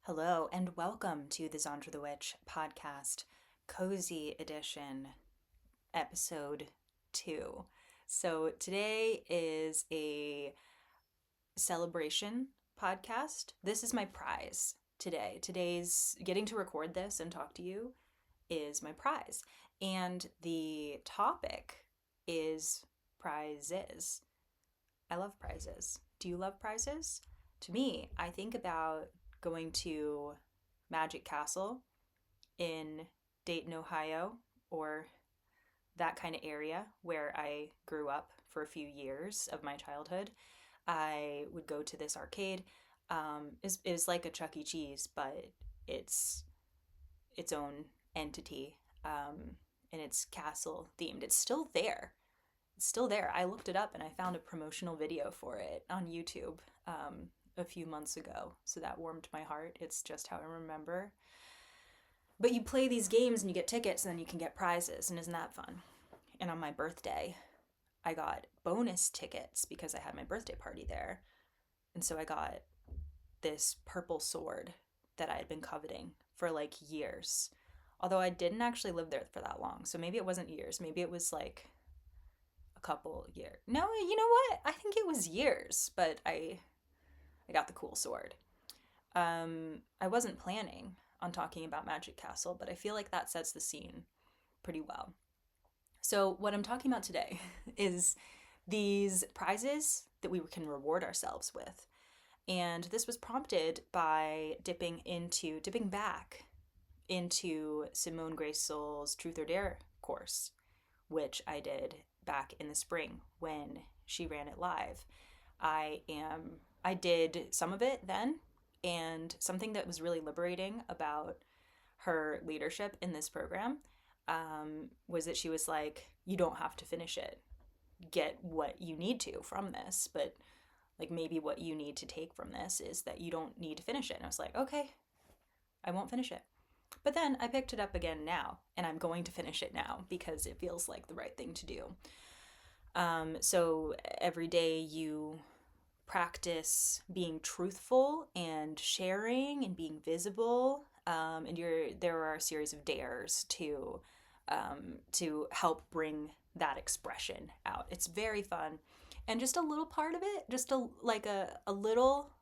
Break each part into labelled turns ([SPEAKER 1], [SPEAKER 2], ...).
[SPEAKER 1] Hello, and welcome to the Zandra the Witch podcast, Cozy Edition, Episode 2. So, today is a celebration podcast. This is my prize today. Today's getting to record this and talk to you is my prize. And the topic is prizes. I love prizes. Do you love prizes? To me, I think about going to Magic Castle in Dayton, Ohio, or that kind of area where I grew up for a few years of my childhood. I would go to this arcade. Is like a Chuck E. Cheese, but it's its own entity, and it's castle themed. It's still there. It's still there. I looked it up and I found a promotional video for it on YouTube a few months ago. So that warmed my heart. It's just how I remember. But you play these games and you get tickets and then you can get prizes. And isn't that fun? And on my birthday, I got bonus tickets because I had my birthday party there. And so I got this purple sword that I had been coveting for like years. Although I didn't actually live there for that long. So maybe it wasn't years. Maybe it was like a couple years. No, you know what? I think it was years, but I got the cool sword. I wasn't planning on talking about Magic Castle, but I feel like that sets the scene pretty well. So what I'm talking about today is these prizes that we can reward ourselves with. And this was prompted by dipping back into Simone Grace Soul's Truth or Dare course, which I did back in the spring when she ran it live. I did some of it then, and something that was really liberating about her leadership in this program was that she was like, you don't have to finish it. Get what you need to from this, but like maybe what you need to take from this is that you don't need to finish it. And I was like, okay, I won't finish it. But then I picked it up again now, and I'm going to finish it now because it feels like the right thing to do. So every day you practice being truthful and sharing and being visible, and there are a series of dares to help bring that expression out. It's very fun, and just a little part of it, just a little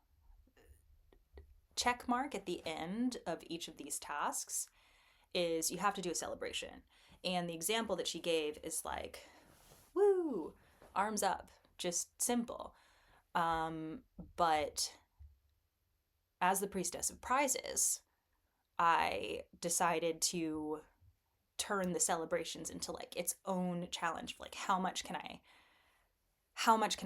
[SPEAKER 1] check mark at the end of each of these tasks is you have to do a celebration. And the example that she gave is like, woo, arms up, just simple. But as the priestess of prizes, I decided to turn the celebrations into like its own challenge. Like, how much can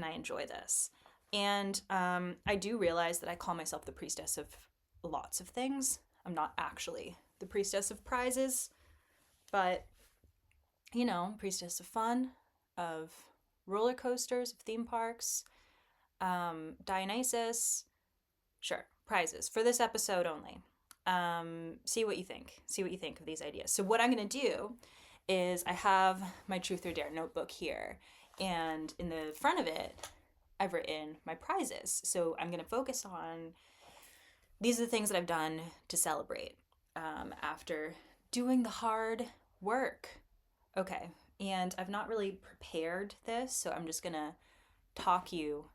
[SPEAKER 1] I enjoy this? And I do realize that I call myself the priestess of lots of things. I'm not actually the priestess of prizes, but priestess of fun, of roller coasters, of theme parks, Dionysus. Sure, prizes for this episode only. See what you think. See what you think of these ideas. So what I'm going to do is I have my Truth or Dare notebook here, and in the front of it, I've written my prizes. So I'm going to focus on these are the things that I've done to celebrate after doing the hard work. Okay, and I've not really prepared this, so I'm just going to talk you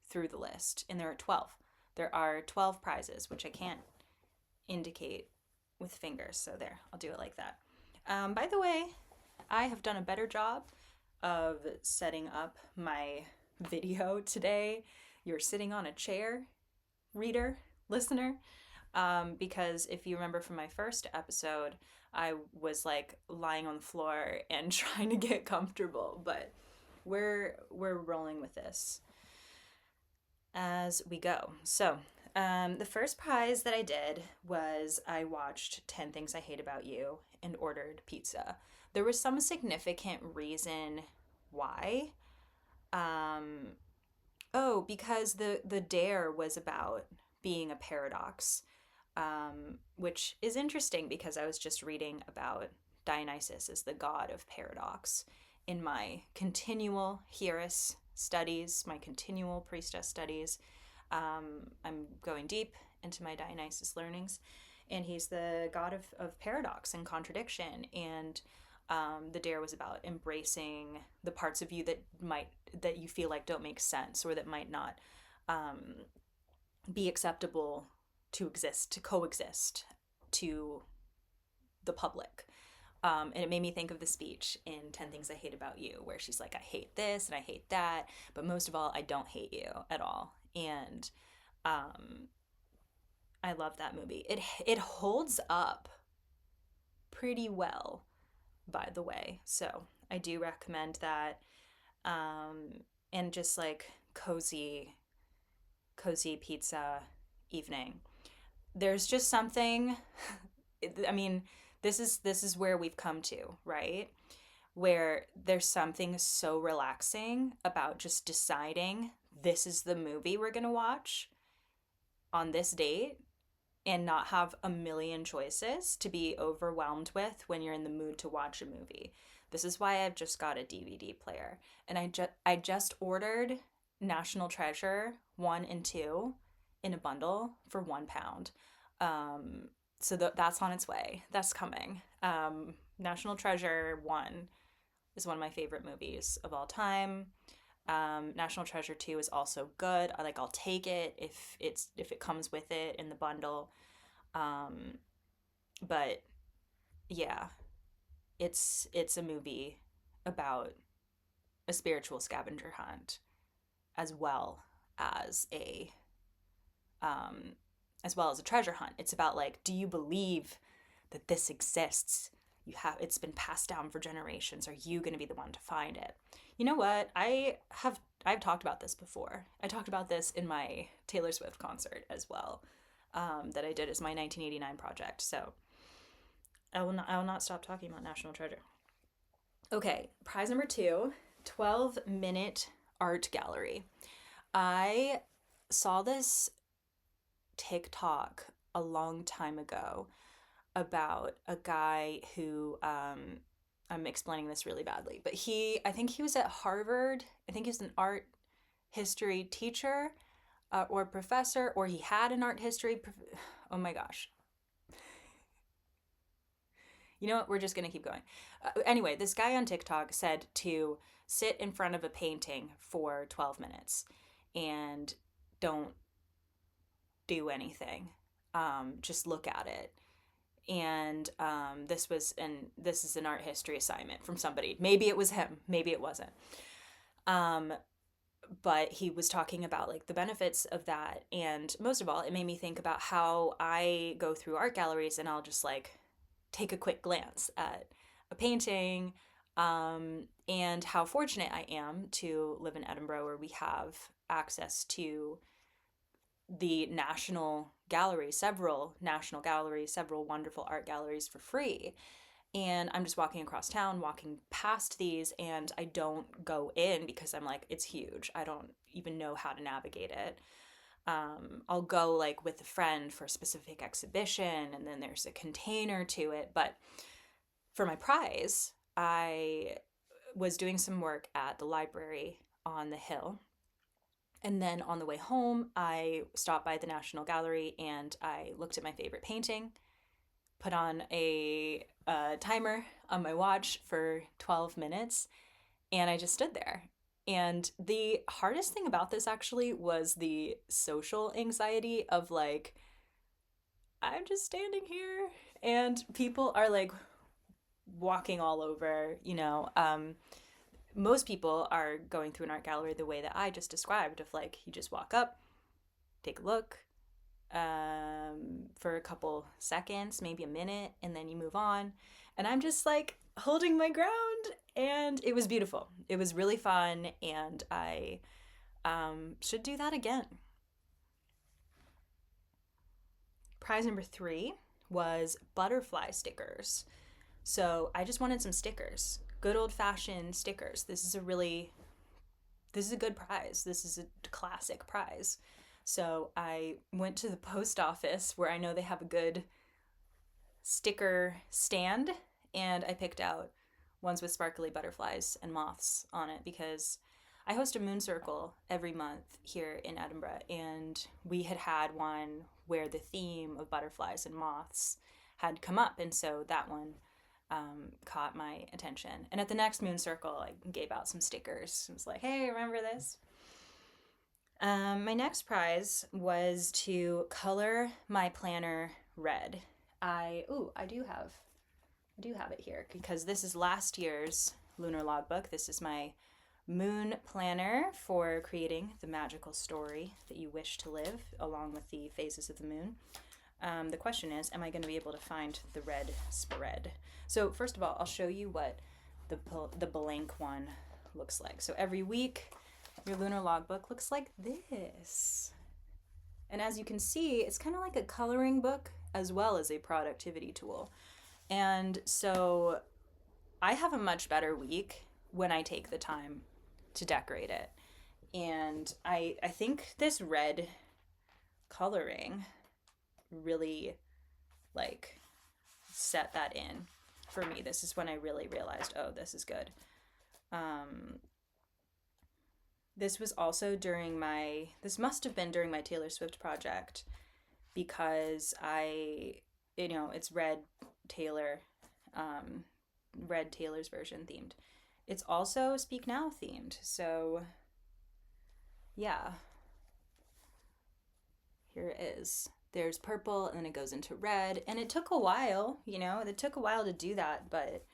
[SPEAKER 1] through the list. And there are 12. There are 12 prizes, which I can't indicate with fingers. So there, I'll do it like that. By the way, I have done a better job of setting up my video today. You're sitting on a chair, reader, listener, because if you remember from my first episode, I was like lying on the floor and trying to get comfortable, but we're rolling with this as we go. So the first prize that I did was I watched 10 Things I Hate About You and ordered pizza. There was some significant reason why. Because the dare was about being a paradox, which is interesting because I was just reading about Dionysus as the god of paradox in my continual hieros studies, my continual priestess studies. I'm going deep into my Dionysus learnings. And he's the god of paradox and contradiction. And the dare was about embracing the parts of you that you feel like don't make sense or that might not be acceptable to exist, to coexist to the public. And it made me think of the speech in 10 Things I Hate About You, where she's like, I hate this and I hate that, but most of all, I don't hate you at all. And I love that movie. It holds up pretty well, by the way. So I do recommend that. And just like cozy pizza evening. There's just something. I mean, this is where we've come to, right? Where there's something so relaxing about just deciding this is the movie we're gonna watch on this date and not have a million choices to be overwhelmed with when you're in the mood to watch a movie. This is why I've just got a DVD player, and I just ordered National Treasure 1 and 2 in a bundle for £1. So that's on its way. That's coming. National Treasure 1 is one of my favorite movies of all time. National Treasure 2 is also good. I'll take it if it comes with it in the bundle. But yeah, it's a movie about a spiritual scavenger hunt as well as a treasure hunt. It's about like, do you believe that this exists? It's been passed down for generations. Are you going to be the one to find it? You know what? I've talked about this before. I talked about this in my Taylor Swift concert as well, that I did as my 1989 project. So I will not stop talking about National Treasure. Okay, prize number 2, 12-minute art gallery. I saw this TikTok a long time ago about a guy who I'm explaining this really badly, but I think he was at Harvard. I think he's an art history teacher or professor, or he had an art history. Oh my gosh. You know what? We're just going to keep going. Anyway, this guy on TikTok said to sit in front of a painting for 12 minutes and don't do anything. Just look at it. And this is an art history assignment from somebody. Maybe it was him, maybe it wasn't. But he was talking about like the benefits of that, and most of all, it made me think about how I go through art galleries and I'll just like take a quick glance at a painting, and how fortunate I am to live in Edinburgh, where we have access to the national galleries, several national galleries, several wonderful art galleries for free. And I'm just walking across town, walking past these, and I don't go in because I'm like, it's huge. I don't even know how to navigate it. I'll go like with a friend for a specific exhibition, and then there's a container to it. But for my prize, I was doing some work at the library on the hill. And then on the way home, I stopped by the National Gallery and I looked at my favorite painting, put on a timer on my watch for 12 minutes, and I just stood there. And the hardest thing about this actually was the social anxiety of like, I'm just standing here and people are like walking all over, most people are going through an art gallery the way that I just described, of like, you just walk up, take a look for a couple seconds, maybe a minute, and then you move on. And I'm just like holding my ground, and it was beautiful. It was really fun, and I should do that again. Prize number 3 was butterfly stickers. So I just wanted some stickers. Good old-fashioned stickers. This is a good prize. This is a classic prize. So I went to the post office, where I know they have a good sticker stand, and I picked out ones with sparkly butterflies and moths on it, because I host a moon circle every month here in Edinburgh, and we had one where the theme of butterflies and moths had come up, and so that one caught my attention. And at the next moon circle, I gave out some stickers. It was like, hey, remember this? My next prize was to color my planner red. I do have it here because this is last year's lunar logbook. This is my moon planner for creating the magical story that you wish to live along with the phases of the moon. The question is, am I going to be able to find the red spread? So first of all, I'll show you what the blank one looks like. So every week, your lunar logbook looks like this. And as you can see, it's kind of like a coloring book as well as a productivity tool. And so I have a much better week when I take the time to decorate it. And I think this red coloring really like set that in for me. This is when I really realized, oh, this is good. This was also this must have been during my Taylor Swift project because it's Red Taylor's version themed. It's also Speak Now themed. So yeah, here it is. There's purple and then it goes into red. And it took a while, it took a while to do that, but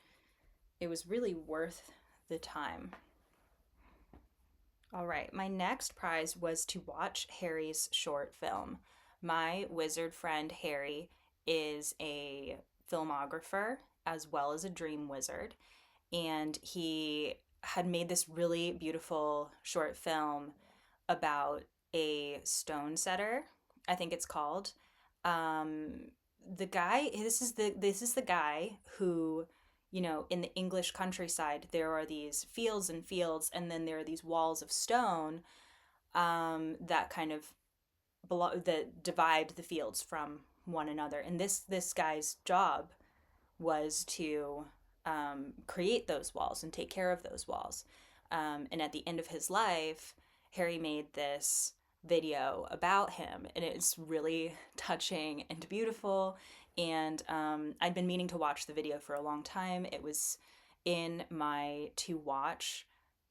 [SPEAKER 1] it was really worth the time. All right, my next prize was to watch Harry's short film. My wizard friend Harry is a filmographer as well as a dream wizard, and he had made this really beautiful short film about a stone setter, I think it's called. The guy, this is the guy who, in the English countryside, there are these fields and fields, and then there are these walls of stone that kind of that divide the fields from one another. And this guy's job was to create those walls and take care of those walls. And at the end of his life, Harry made this video about him, and it's really touching and beautiful. And I'd been meaning to watch the video for a long time. It was in my to watch,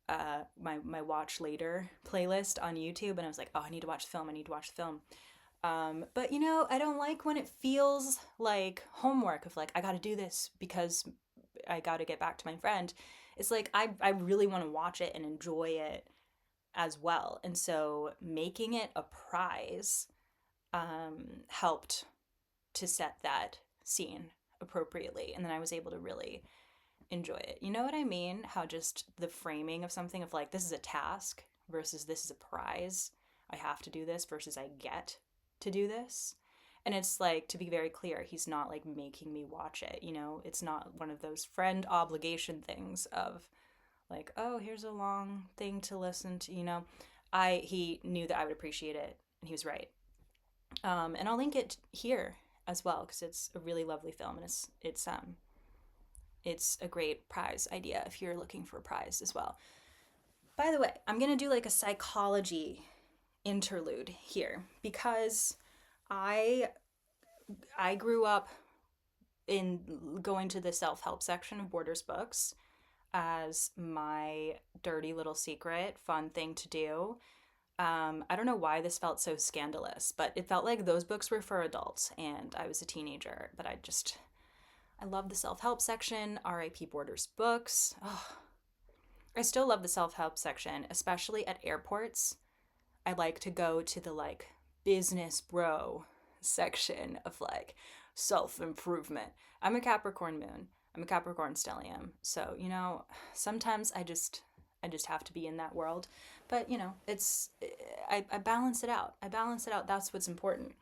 [SPEAKER 1] my watch later playlist on YouTube, and I was like, oh, I need to watch the film. But I don't like when it feels like homework of like, I got to do this because I got to get back to my friend. It's like, I really want to watch it and enjoy it as well. And so making it a prize helped to set that scene appropriately. And then I was able to really enjoy it. You know what I mean? How just the framing of something of like, this is a task versus this is a prize. I have to do this versus I get to do this. And it's like, to be very clear, he's not like making me watch it. It's not one of those friend obligation things of like, oh, here's a long thing to listen to. He knew that I would appreciate it, and he was right. And I'll link it here as well because it's a really lovely film, and it's a great prize idea if you're looking for a prize as well. By the way, I'm gonna do like a psychology interlude here because I grew up in going to the self-help section of Borders books as my dirty little secret fun thing to do. I don't know why this felt so scandalous, but it felt like those books were for adults and I was a teenager, but I love the self-help section. R.I.P. Borders books. Oh, I still love the self-help section, especially at airports. I like to go to the like business bro section of like self-improvement. I'm a Capricorn moon. I'm a Capricorn stellium. So, sometimes I just have to be in that world. But, I balance it out. That's what's important.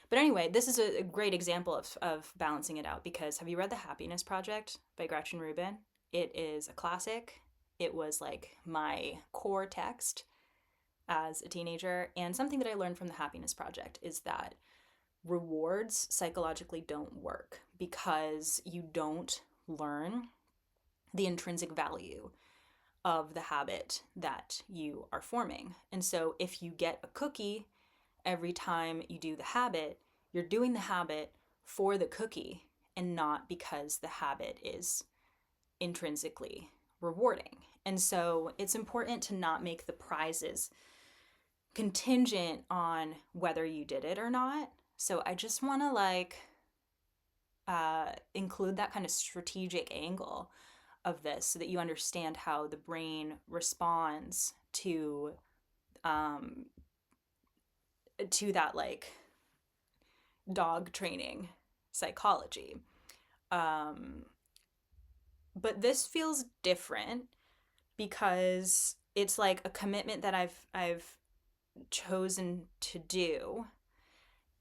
[SPEAKER 1] But anyway, this is a great example of balancing it out because have you read The Happiness Project by Gretchen Rubin? It is a classic. It was like my core text as a teenager. And something that I learned from The Happiness Project is that rewards psychologically don't work because you don't learn the intrinsic value of the habit that you are forming. And so if you get a cookie every time you do the habit, you're doing the habit for the cookie and not because the habit is intrinsically rewarding. And so it's important to not make the prizes contingent on whether you did it or not. So I just want to include that kind of strategic angle of this so that you understand how the brain responds um, to that dog training psychology. But this feels different because it's like a commitment that I've chosen to do,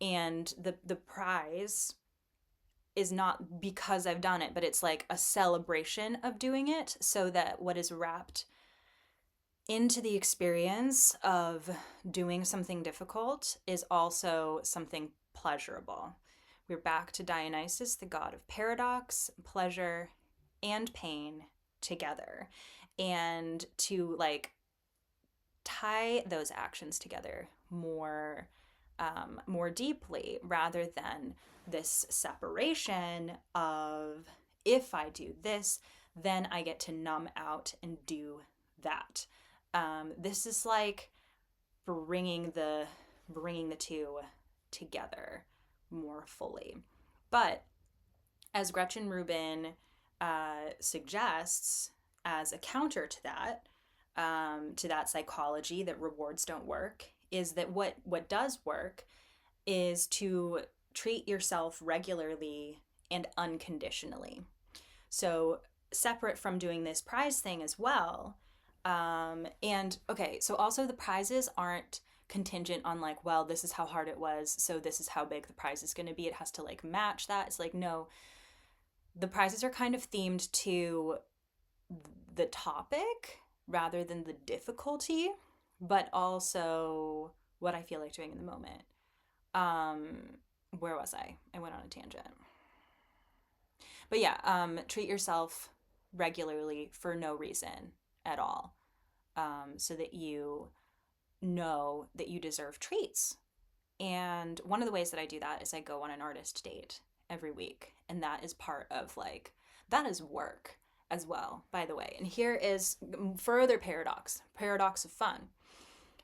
[SPEAKER 1] and the prize is not because I've done it, but it's like a celebration of doing it, so that what is wrapped into the experience of doing something difficult is also something pleasurable. We're back to Dionysus, the god of paradox, pleasure, and pain together. And to tie those actions together more deeply, rather than this separation of, if I do this, then I get to numb out and do that. This is like bringing the two together more fully. But as Gretchen Rubin suggests, as a counter to that psychology that rewards don't work, is that what does work is to treat yourself regularly and unconditionally. So separate from doing this prize thing as well. And okay, so also the prizes aren't contingent on well, this is how hard it was, so this is how big the prize is going to be. It has to match that. It's no, the prizes are kind of themed to the topic rather than the difficulty, but also what I feel like doing in the moment. Where was I? I went on a tangent. But yeah, treat yourself regularly for no reason at all, so that you know that you deserve treats. And one of the ways that I do that is I go on an artist date every week. And that is part of that is work as well, by the way. And here is further paradox of fun,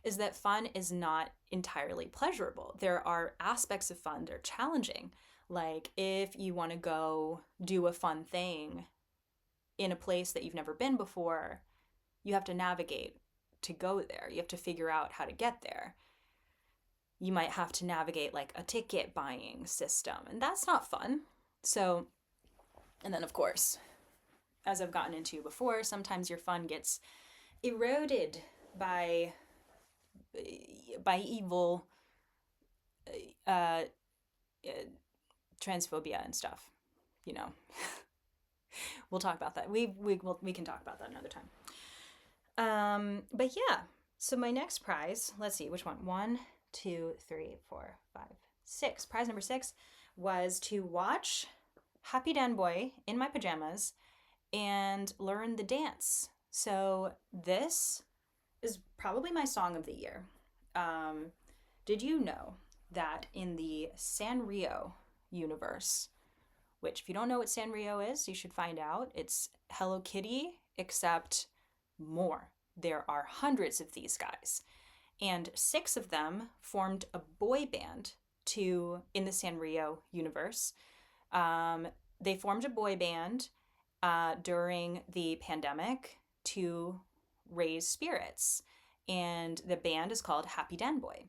[SPEAKER 1] is that fun is not entirely pleasurable. There are aspects of fun that are challenging. Like if you want to go do a fun thing in a place that you've never been before, you have to navigate to go there. You have to figure out how to get there. You might have to navigate a ticket buying system, and that's not fun. So, and then of course, as I've gotten into before, sometimes your fun gets eroded by evil transphobia and stuff. We'll talk about that. We can talk about that another time. But yeah, so my next prize, let's see, which one? 1, 2, 3, 4, 5, 6. Prize number 6 was to watch Happy Dan Boy in my pajamas and learn the dance. So this is probably my song of the year. Did you know that in the Sanrio universe, which if you don't know what Sanrio is, you should find out. It's Hello Kitty, except more. There are hundreds of these guys. And 6 of them formed a boy band in the Sanrio universe. They formed a boy band during the pandemic to raise spirits. And the band is called Happy Dan Boy.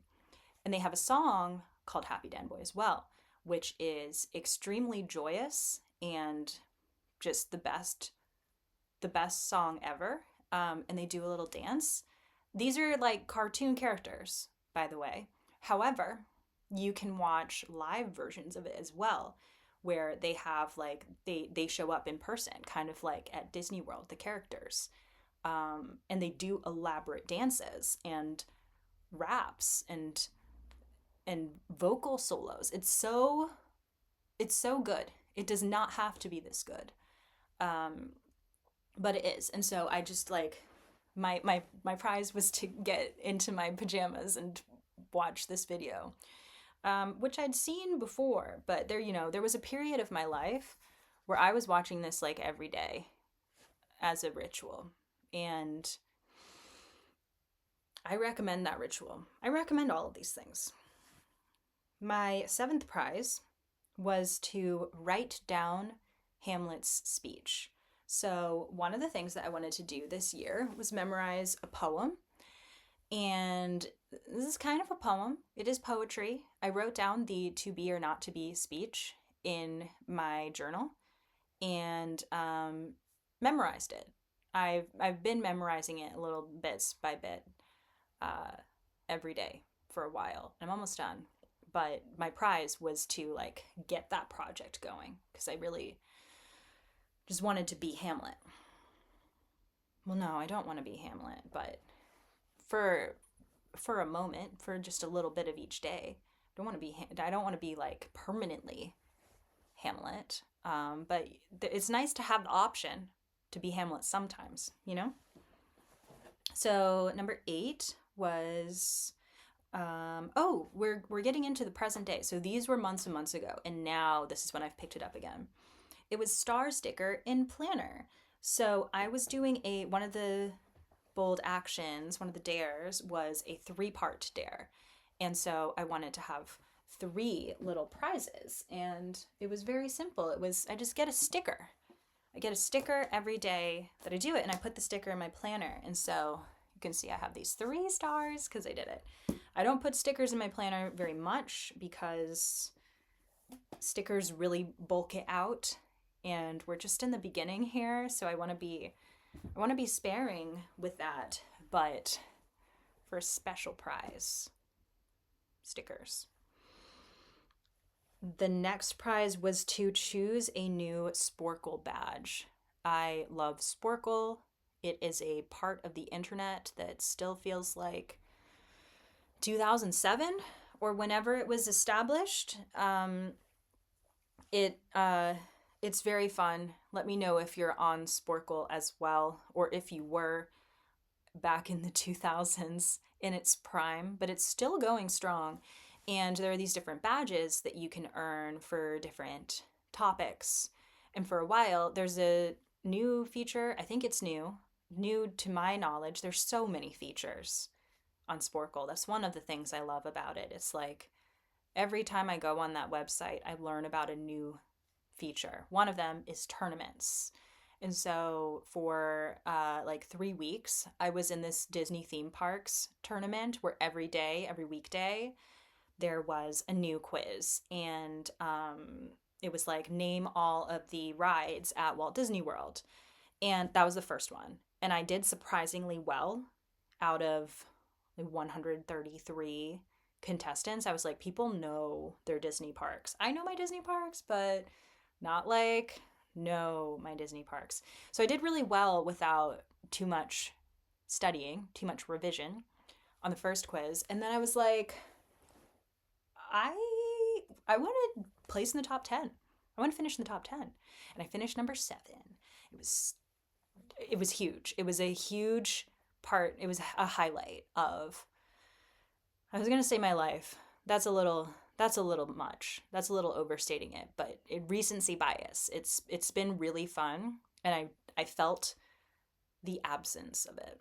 [SPEAKER 1] And they have a song called Happy Dan Boy as well, which is extremely joyous and just the best song ever. And they do a little dance. These are cartoon characters, by the way. However, you can watch live versions of it as well, where they have they show up in person, kind of like at Disney World, the characters. And they do elaborate dances and raps and vocal solos. It's so good. It does not have to be this good. But it is. And so I just My prize was to get into my pajamas and watch this video, which I'd seen before, but there was a period of my life where I was watching this like every day as a ritual. And I recommend that ritual. I recommend all of these things. My seventh prize was to write down Hamlet's speech. So, one of the things that I wanted to do this year was memorize a poem. And this is kind of a poem. It is poetry. I wrote down the to be or not to be speech in my journal and memorized it. I've been memorizing it a little bits by bit every day for a while. I'm almost done. But my prize was to like get that project going because I really just wanted to be Hamlet. Well, no, I don't want to be Hamlet, but for a moment, for just a little bit of each day, I don't want to be like permanently Hamlet. But it's nice to have the option to be Hamlet sometimes, you know? So number 8 was we're getting into the present day. So these were months and months ago, and now this is when I've picked it up again. It was star sticker in planner. So I was doing one of the bold actions, one of the dares was a 3-part dare. And so I wanted to have 3 little prizes, and it was very simple. I just get a sticker. I get a sticker every day that I do it, and I put the sticker in my planner. And so you can see I have these 3 stars because I did it. I don't put stickers in my planner very much because stickers really bulk it out, and we're just in the beginning here, so I want to be sparing with that, but for a special prize, stickers. The next prize was to choose a new Sporkle badge. I love Sporkle. It is a part of the internet that still feels like 2007 or whenever it was established. It's very fun. Let me know if you're on Sporkle as well, or if you were back in the 2000s in its prime, but it's still going strong. And there are these different badges that you can earn for different topics. And for a while, there's a new feature. I think it's new to my knowledge. There's so many features on Sporkle. That's one of the things I love about it. It's like every time I go on that website, I learn about a new feature. One of them is tournaments. And so for like 3 weeks, I was in this Disney theme parks tournament where every weekday, there was a new quiz. And it was like, name all of the rides at Walt Disney World. And that was the first one. And I did surprisingly well out of 133 contestants. I was like, people know their Disney parks. I know my Disney parks, but not like know my Disney parks. So I did really well without too much studying, too much revision on the first quiz. And then I was like, I want to place in the top 10. I want to finish in the top 10. And I finished number 7. It was huge. It was a huge part. It was a highlight of, I was going to say my life. That's a little much. That's a little overstating it, but recency bias. It's been really fun, and I felt the absence of it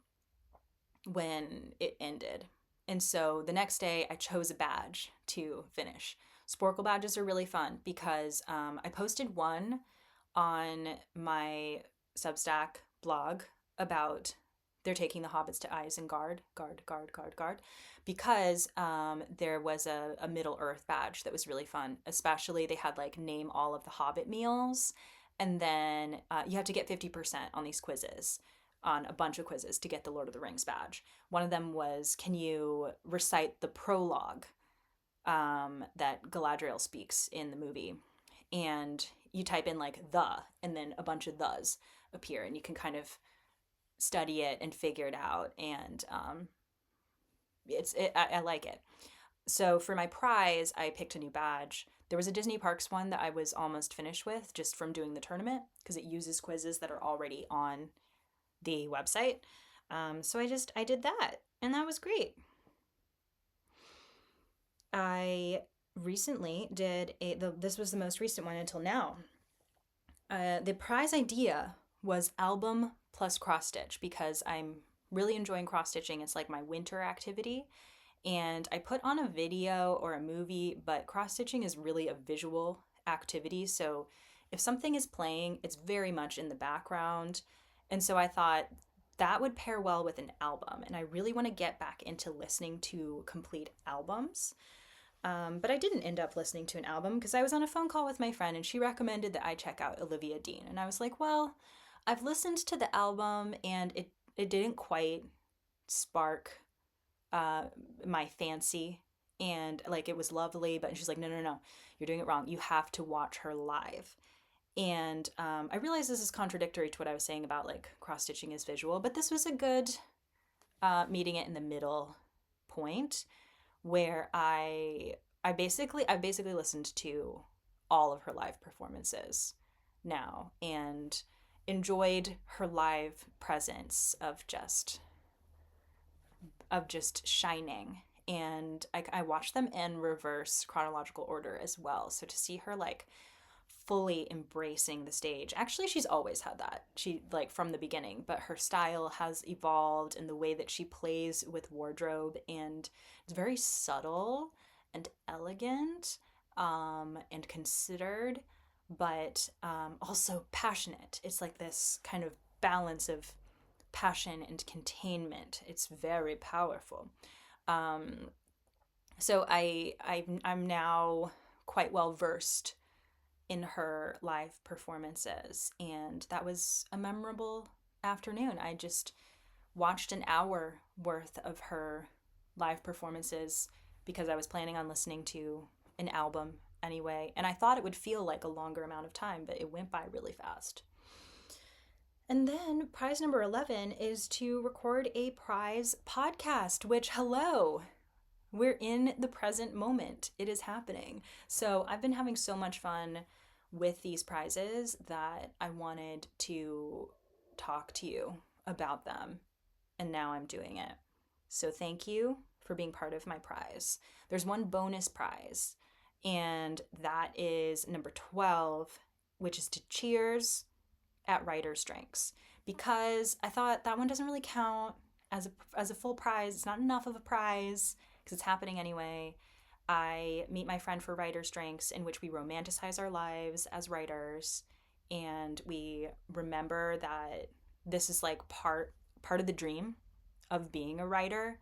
[SPEAKER 1] when it ended. And so the next day I chose a badge to finish. Sporkle badges are really fun because I posted one on my Substack blog about they're taking the hobbits to Isengard, guard, because there was a Middle Earth badge that was really fun. Especially they had like name all of the hobbit meals, and then you have to get 50% on these quizzes, on a bunch of quizzes to get the Lord of the Rings badge. One of them was, can you recite the prologue that Galadriel speaks in the movie? And you type in like the, and then a bunch of thes appear, and you can kind of study it and figure it out. And I like it. So for my prize, I picked a new badge. There was a Disney Parks one that I was almost finished with just from doing the tournament because it uses quizzes that are already on the website. So I did that, and that was great. I recently did this was the most recent one until now. The prize idea was album plus cross stitch because I'm really enjoying cross stitching. It's like my winter activity. And I put on a video or a movie, but cross stitching is really a visual activity. So if something is playing, it's very much in the background. And so I thought that would pair well with an album. And I really want to get back into listening to complete albums. But I didn't end up listening to an album because I was on a phone call with my friend and she recommended that I check out Olivia Dean. And I was like, well, I've listened to the album and it didn't quite spark uh, my fancy. And like it was lovely, but she's like, no, no, no, you're doing it wrong. You have to watch her live. And I realize this is contradictory to what I was saying about like cross stitching is visual, but this was a good meeting it in the middle point where I basically listened to all of her live performances now and enjoyed her live presence of just shining. And I watched them in reverse chronological order as well. So to see her like fully embracing the stage. Actually, she's always had that. She like from the beginning, but her style has evolved in the way that she plays with wardrobe and it's very subtle and elegant and considered, but also passionate. It's like this kind of balance of passion and containment. It's very powerful. Um, I'm now quite well versed in her live performances, and that was a memorable afternoon. I just watched an hour worth of her live performances because I was planning on listening to an album anyway, and I thought it would feel like a longer amount of time, but it went by really fast. And then prize number 11 is to record a prize podcast, which, hello, we're in the present moment. It is happening. So I've been having so much fun with these prizes that I wanted to talk to you about them. And now I'm doing it. So thank you for being part of my prize. There's one bonus prize, and that is number 12, which is to cheers at writer's drinks. Because I thought that one doesn't really count as a full prize. It's not enough of a prize because it's happening anyway. I meet my friend for writer's drinks, in which we romanticize our lives as writers, and we remember that this is like part of the dream of being a writer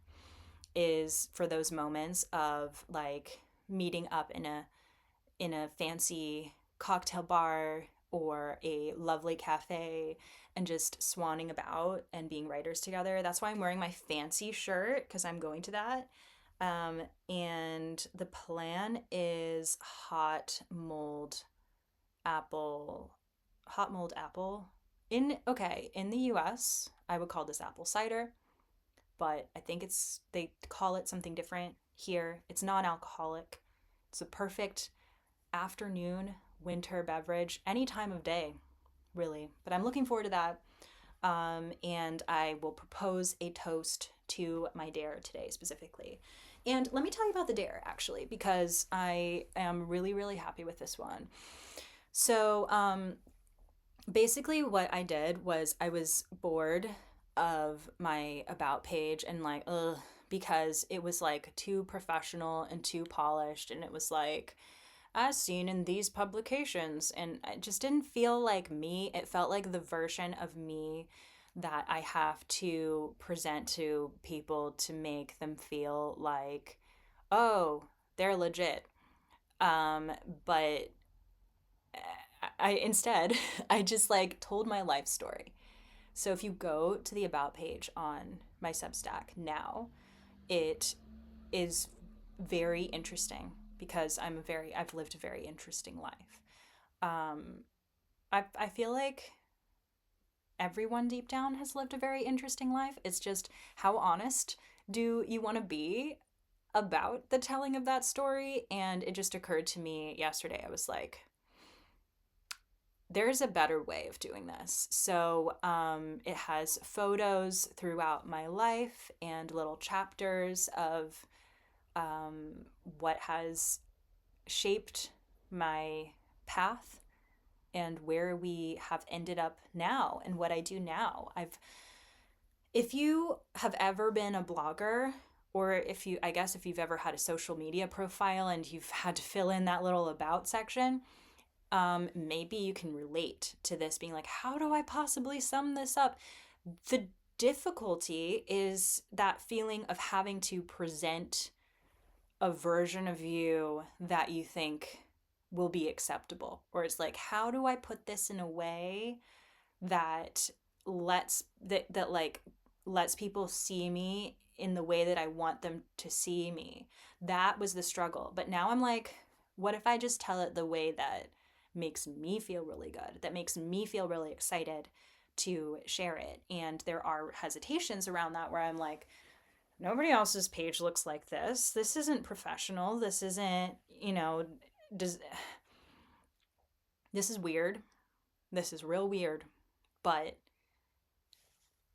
[SPEAKER 1] is for those moments of like meeting up in a fancy cocktail bar or a lovely cafe and just swanning about and being writers together. That's why I'm wearing my fancy shirt because I'm going to that. And the plan is apple, hot mold apple. In the US, I would call this apple cider, but I think they call it something different here. It's non-alcoholic. It's a perfect afternoon winter beverage any time of day, really. But I'm looking forward to that. And I will propose a toast to my dare today specifically. And let me tell you about the dare actually, because I am really, really happy with this one. So, basically, what I did was I was bored of my about page and like, ugh, because it was like too professional and too polished. And it was like, as seen in these publications. And it just didn't feel like me. It felt like the version of me that I have to present to people to make them feel like, oh, they're legit. But I instead, I just like told my life story. So if you go to the about page on my Substack now, it is very interesting because I've lived a very interesting life. Um, I feel like everyone deep down has lived a very interesting life. It's just how honest do you want to be about the telling of that story? And it just occurred to me yesterday. I was like, there's a better way of doing this. So it has photos throughout my life and little chapters of what has shaped my path and where we have ended up now and what I do now. If you have ever been a blogger, or I guess if you've ever had a social media profile and you've had to fill in that little about section, maybe you can relate to this being like, how do I possibly sum this up? The difficulty is that feeling of having to present a version of you that you think will be acceptable. Or it's like, how do I put this in a way that lets people see me in the way that I want them to see me? That was the struggle. But now I'm like, what if I just tell it the way that makes me feel really good, that makes me feel really excited to share it? And there are hesitations around that where I'm like, nobody else's page looks like this. This isn't professional. This isn't, does this is weird. This is real weird, but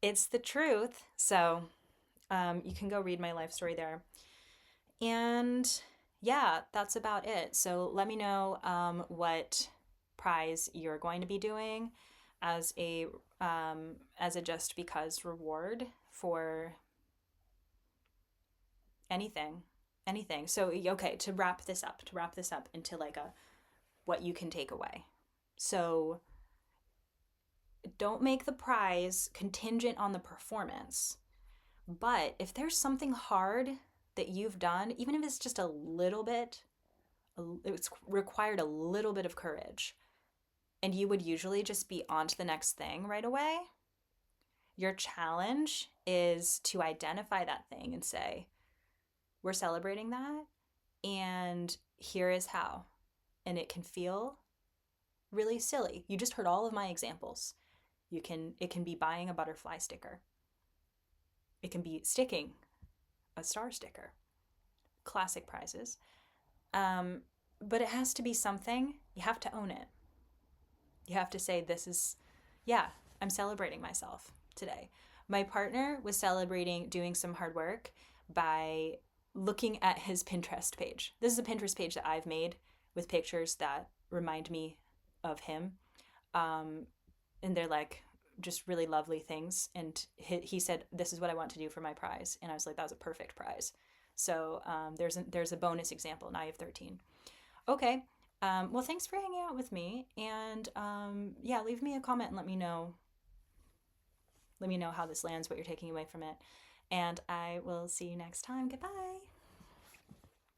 [SPEAKER 1] it's the truth. So you can go read my life story there. And yeah, that's about it. So let me know what prize you're going to be doing as a just because reward for anything. So okay, to wrap this up into like a what you can take away. So don't make the prize contingent on the performance. But if there's something hard that you've done, even if it's just a little bit, it's required a little bit of courage, and you would usually just be on to the next thing right away, your challenge is to identify that thing and say, we're celebrating that, and here is how. And it can feel really silly. You just heard all of my examples. It can be buying a butterfly sticker. It can be sticking a star sticker. Classic prizes. But it has to be something. You have to own it. You have to say, I'm celebrating myself today. My partner was celebrating doing some hard work by looking at his Pinterest page. This is a Pinterest page that I've made with pictures that remind me of him. And they're like just really lovely things. And he said, this is what I want to do for my prize. And I was like, that was a perfect prize. So there's a bonus example. Now you have 13. Okay. Well, thanks for hanging out with me. And leave me a comment and let me know how this lands, what you're taking away from it. And I will see you next time. Goodbye.